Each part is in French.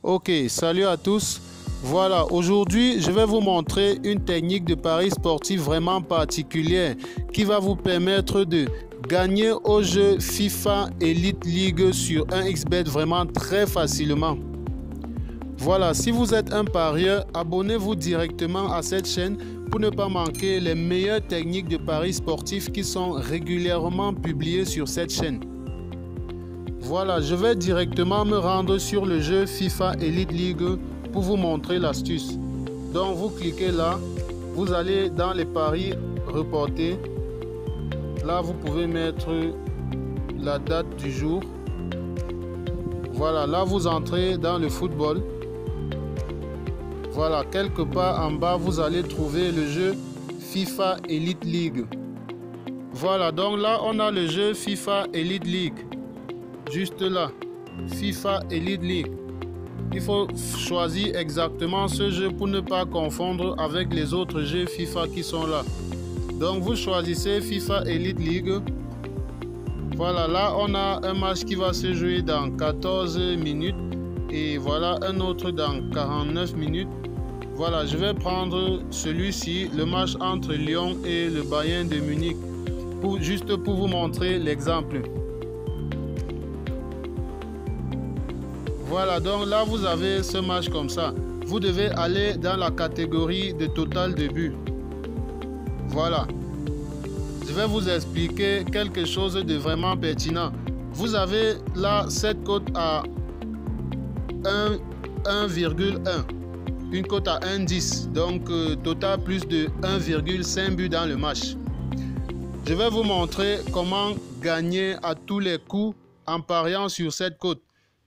Ok, salut à tous. Voilà, aujourd'hui, je vais vous montrer une technique de pari sportif vraiment particulière qui va vous permettre de gagner au jeu FIFA Elite League sur un XBet vraiment très facilement. Voilà, si vous êtes un parieur, abonnez-vous directement à cette chaîne pour ne pas manquer les meilleures techniques de paris sportifs qui sont régulièrement publiées sur cette chaîne. Voilà, je vais directement me rendre sur le jeu FIFA Elite League pour vous montrer l'astuce. Donc vous cliquez là, vous allez dans les paris reportés. Là vous pouvez mettre la date du jour. Voilà, là vous entrez dans le football. Voilà, quelque part en bas vous allez trouver le jeu FIFA Elite League. Voilà, donc là on a le jeu FIFA Elite League. Juste là, FIFA Elite League. Il faut choisir exactement ce jeu pour ne pas confondre avec les autres jeux FIFA qui sont là. Donc vous choisissez FIFA Elite League. Voilà, là on a un match qui va se jouer dans 14 minutes et voilà un autre dans 49 minutes. Voilà, je vais prendre celui-ci, le match entre Lyon et le Bayern de Munich, juste pour vous montrer l'exemple. Voilà, donc là vous avez ce match comme ça. Vous devez aller dans la catégorie de total de buts. Voilà. Je vais vous expliquer quelque chose de vraiment pertinent. Vous avez là cette cote à 1,1. Une cote à 1,10. Donc total plus de 1,5 but dans le match. Je vais vous montrer comment gagner à tous les coups en pariant sur cette cote.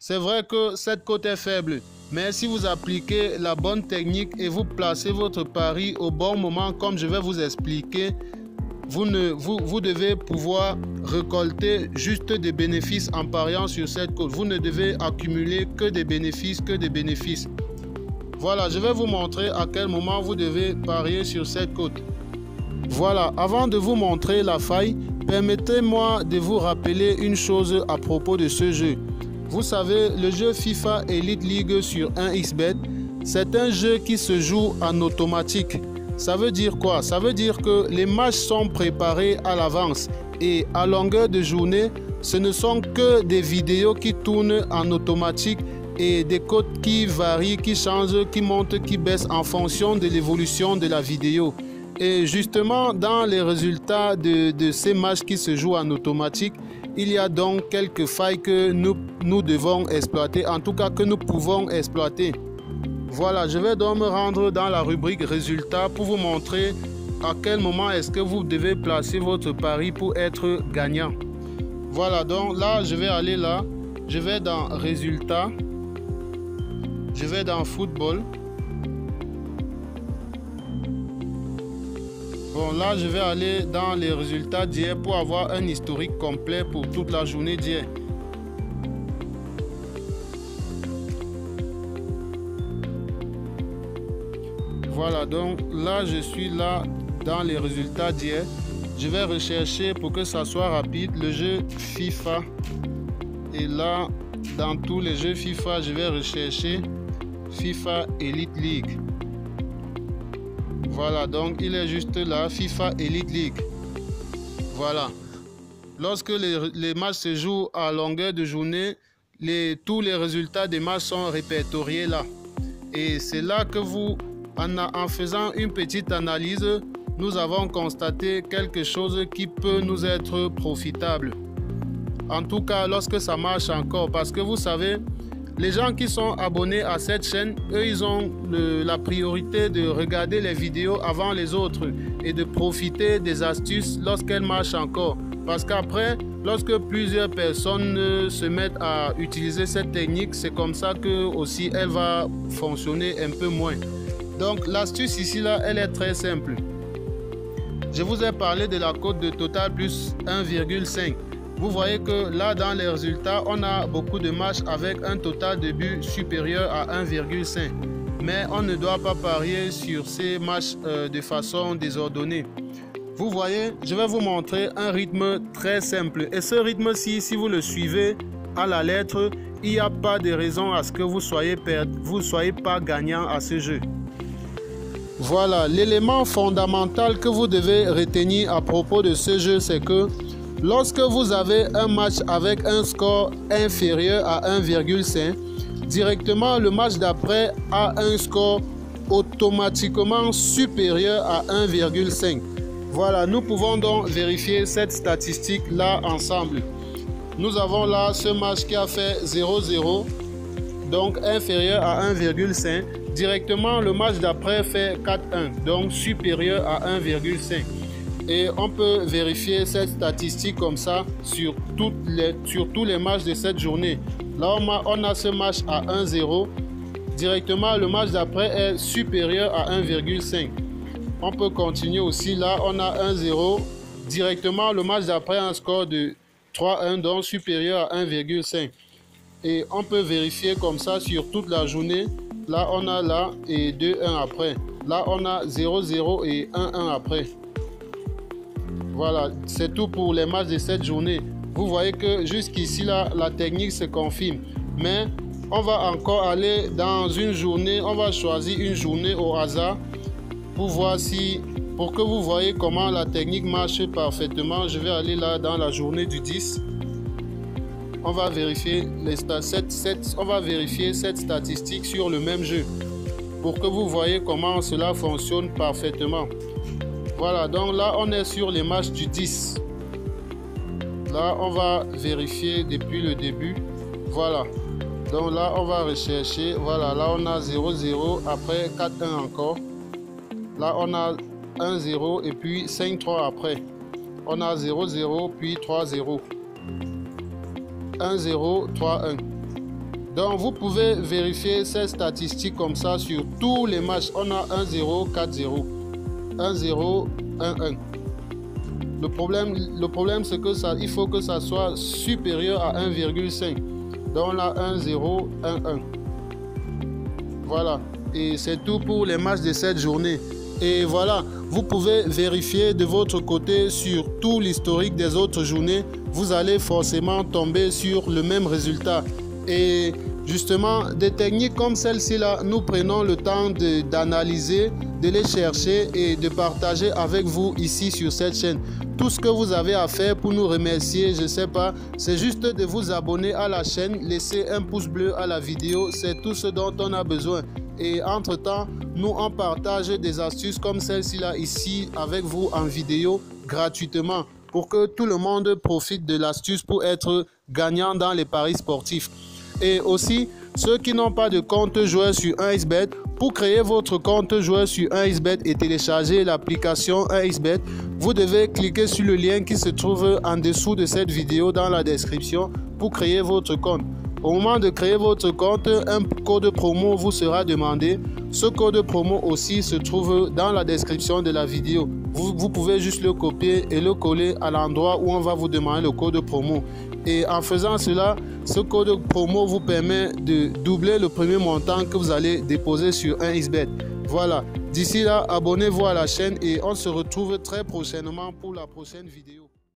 C'est vrai que cette cote est faible, mais si vous appliquez la bonne technique et vous placez votre pari au bon moment, comme je vais vous expliquer, vous devez pouvoir récolter juste des bénéfices en pariant sur cette cote. Vous ne devez accumuler que des bénéfices, Voilà, je vais vous montrer à quel moment vous devez parier sur cette cote. Voilà, avant de vous montrer la faille, permettez-moi de vous rappeler une chose à propos de ce jeu. Vous savez, le jeu FIFA Elite League sur 1xBet, c'est un jeu qui se joue en automatique. Ça veut dire quoi? Ça veut dire que les matchs sont préparés à l'avance et à longueur de journée, ce ne sont que des vidéos qui tournent en automatique et des cotes qui varient, qui changent, qui montent, qui baissent en fonction de l'évolution de la vidéo. Et justement, dans les résultats de ces matchs qui se jouent en automatique, il y a donc quelques failles que nous devons exploiter, en tout cas que nous pouvons exploiter. Voilà, je vais donc me rendre dans la rubrique résultats pour vous montrer à quel moment est-ce que vous devez placer votre pari pour être gagnant. Voilà, donc là, je vais aller là, je vais dans résultats, je vais dans football. Bon, là, je vais aller dans les résultats d'hier pour avoir un historique complet pour toute la journée d'hier. Voilà, donc là, je suis là dans les résultats d'hier. Je vais rechercher pour que ça soit rapide le jeu FIFA. Et là, dans tous les jeux FIFA, je vais rechercher FIFA Elite League. Voilà, donc il est juste là, FIFA Elite League. Voilà. Lorsque les matchs se jouent à longueur de journée, tous les résultats des matchs sont répertoriés là. Et c'est là que en faisant une petite analyse, nous avons constaté quelque chose qui peut nous être profitable. En tout cas, lorsque ça marche encore, parce que vous savez, les gens qui sont abonnés à cette chaîne, eux, ils ont la priorité de regarder les vidéos avant les autres et de profiter des astuces lorsqu'elles marchent encore. Parce qu'après, lorsque plusieurs personnes se mettent à utiliser cette technique, c'est comme ça que aussi elle va fonctionner un peu moins. Donc l'astuce ici, là, elle est très simple. Je vous ai parlé de la cote de total plus 1,5. Vous voyez que là, dans les résultats, on a beaucoup de matchs avec un total de buts supérieur à 1,5. Mais on ne doit pas parier sur ces matchs de façon désordonnée. Vous voyez, je vais vous montrer un rythme très simple. Et ce rythme-ci, si vous le suivez à la lettre, il n'y a pas de raison à ce que vous soyez pas gagnant à ce jeu. Voilà, l'élément fondamental que vous devez retenir à propos de ce jeu, c'est que lorsque vous avez un match avec un score inférieur à 1,5, directement le match d'après a un score automatiquement supérieur à 1,5. Voilà, nous pouvons donc vérifier cette statistique là ensemble. Nous avons là ce match qui a fait 0-0, donc inférieur à 1,5. Directement, le match d'après fait 4-1, donc supérieur à 1,5. Et on peut vérifier cette statistique comme ça sur tous les matchs de cette journée. Là, on a ce match à 1-0. Directement, le match d'après est supérieur à 1,5. On peut continuer aussi. Là, on a 1-0. Directement, le match d'après a un score de 3-1, donc supérieur à 1,5. Et on peut vérifier comme ça sur toute la journée. Là, on a là et 2-1 après. Là, on a 0-0 et 1-1 après. Voilà, c'est tout pour les matchs de cette journée. Vous voyez que jusqu'ici, là, la technique se confirme. Mais on va encore aller dans une journée. On va choisir une journée au hasard pour voir pour que vous voyez comment la technique marche parfaitement. Je vais aller là dans la journée du 10. On va vérifier cette statistique sur le même jeu pour que vous voyez comment cela fonctionne parfaitement. Voilà, donc là on est sur les matchs du 10. Là on va vérifier depuis le début. Voilà, donc là on va rechercher. Voilà, là on a 0-0, après 4-1 encore. Là on a 1-0 et puis 5-3 après. On a 0-0 puis 3-0. 1-0, 3-1. Donc vous pouvez vérifier ces statistiques comme ça sur tous les matchs. On a 1-0, 4-0, 1-0, 1-1. Le problème c'est que il faut que ça soit supérieur à 1,5. Donc là 1-0, 1-1. Voilà. Et c'est tout pour les matchs de cette journée. Et voilà, vous pouvez vérifier de votre côté sur tout l'historique des autres journées. Vous allez forcément tomber sur le même résultat. Et justement, des techniques comme celle-ci là, nous prenons le temps d'analyser, de les chercher et de partager avec vous ici sur cette chaîne. Tout ce que vous avez à faire pour nous remercier, je ne sais pas, c'est juste de vous abonner à la chaîne, laisser un pouce bleu à la vidéo, c'est tout ce dont on a besoin. Et entre-temps, nous on partage des astuces comme celle-ci là ici avec vous en vidéo gratuitement pour que tout le monde profite de l'astuce pour être gagnant dans les paris sportifs. Et aussi, ceux qui n'ont pas de compte joueur sur 1xBet, pour créer votre compte joueur sur 1xBet et télécharger l'application 1xBet, vous devez cliquer sur le lien qui se trouve en dessous de cette vidéo dans la description pour créer votre compte. Au moment de créer votre compte, un code promo vous sera demandé. Ce code promo aussi se trouve dans la description de la vidéo. Vous pouvez juste le copier et le coller à l'endroit où on va vous demander le code promo. Et en faisant cela, ce code promo vous permet de doubler le premier montant que vous allez déposer sur 1xBet. Voilà, d'ici là, abonnez-vous à la chaîne et on se retrouve très prochainement pour la prochaine vidéo.